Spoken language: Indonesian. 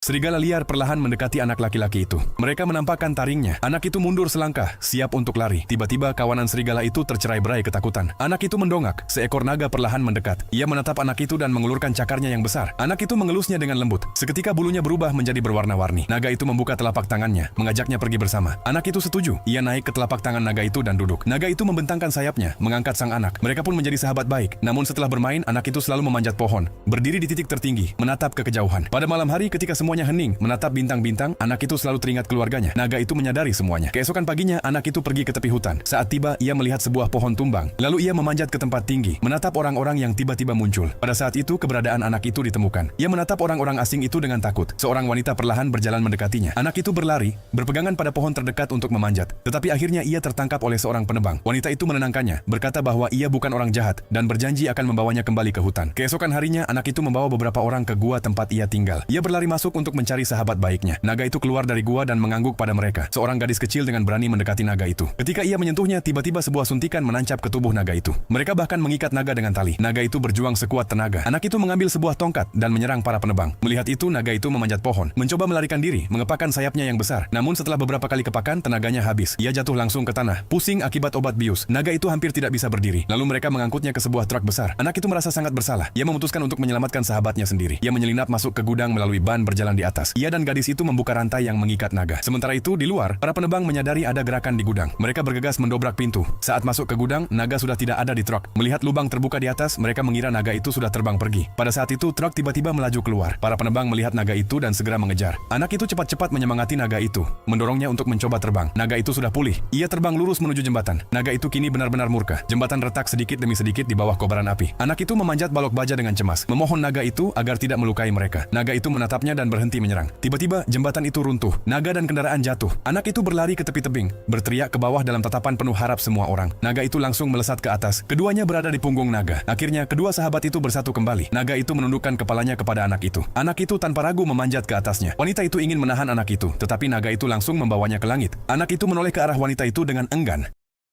Serigala liar perlahan mendekati anak laki-laki itu. Mereka menampakkan taringnya. Anak itu mundur selangkah, siap untuk lari. Tiba-tiba kawanan serigala itu tercerai-berai ketakutan. Anak itu mendongak. Seekor naga perlahan mendekat. Ia menatap anak itu dan mengulurkan cakarnya yang besar. Anak itu mengelusnya dengan lembut. Seketika bulunya berubah menjadi berwarna-warni. Naga itu membuka telapak tangannya, mengajaknya pergi bersama. Anak itu setuju. Ia naik ke telapak tangan naga itu dan duduk. Naga itu membentangkan sayapnya, mengangkat sang anak. Mereka pun menjadi sahabat baik. Namun setelah bermain, anak itu selalu memanjat pohon, berdiri di titik tertinggi, menatap ke kejauhan. Pada malam hari ketika semuanya hening, menatap bintang-bintang, anak itu selalu teringat keluarganya. Naga itu menyadari semuanya. Keesokan paginya, anak itu pergi ke tepi hutan. Saat tiba, ia melihat sebuah pohon tumbang. Lalu ia memanjat ke tempat tinggi, menatap orang-orang yang tiba-tiba muncul. Pada saat itu, keberadaan anak itu ditemukan. Ia menatap orang-orang asing itu dengan takut. Seorang wanita perlahan berjalan mendekatinya. Anak itu berlari, berpegangan pada pohon terdekat untuk memanjat. Tetapi akhirnya ia tertangkap oleh seorang penebang. Wanita itu menenangkannya, berkata bahwa ia bukan orang jahat, dan berjanji akan membawanya kembali ke hutan. Keesokan harinya, anak itu membawa beberapa orang ke gua tempat ia tinggal. Ia berlari masuk untuk mencari sahabat baiknya. Naga itu keluar dari gua dan mengangguk pada mereka. Seorang gadis kecil dengan berani mendekati naga itu. Ketika ia menyentuhnya, tiba-tiba sebuah suntikan menancap ke tubuh naga itu. Mereka bahkan mengikat naga dengan tali. Naga itu berjuang sekuat tenaga. Anak itu mengambil sebuah tongkat dan menyerang para penebang. Melihat itu, naga itu memanjat pohon, mencoba melarikan diri, mengepakkan sayapnya yang besar. Namun setelah beberapa kali kepakan, tenaganya habis. Ia jatuh langsung ke tanah, pusing akibat obat bius. Naga itu hampir tidak bisa berdiri. Lalu mereka mengangkutnya ke sebuah truk besar. Anak itu merasa sangat bersalah. Ia memutuskan untuk menyelamatkan sahabatnya sendiri. Ia menyelinap masuk ke gudang melalui ban berjalan di atas. Ia dan gadis itu membuka rantai yang mengikat naga. Sementara itu, di luar, para penebang menyadari ada gerakan di gudang. Mereka bergegas mendobrak pintu. Saat masuk ke gudang, naga sudah tidak ada di truk. Melihat lubang terbuka di atas, mereka mengira naga itu sudah terbang pergi. Pada saat itu, truk tiba-tiba melaju keluar. Para penebang melihat naga itu dan segera mengejar. Anak itu cepat-cepat menyemangati naga itu, mendorongnya untuk mencoba terbang. Naga itu sudah pulih. Ia terbang lurus menuju jembatan. Naga itu kini benar-benar murka. Jembatan retak sedikit demi sedikit di bawah kobaran api. Anak itu memanjat balok baja dengan cemas, memohon naga itu agar tidak melukai mereka. Naga itu menatapnya dan berhenti menyerang. Tiba-tiba, jembatan itu runtuh. Naga dan kendaraan jatuh. Anak itu berlari ke tepi tebing, berteriak ke bawah dalam tatapan penuh harap semua orang. Naga itu langsung melesat ke atas. Keduanya berada di punggung naga. Akhirnya, kedua sahabat itu bersatu kembali. Naga itu menundukkan kepalanya kepada anak itu. Anak itu tanpa ragu memanjat ke atasnya. Wanita itu ingin menahan anak itu, tetapi naga itu langsung membawanya ke langit. Anak itu menoleh ke arah wanita itu dengan enggan.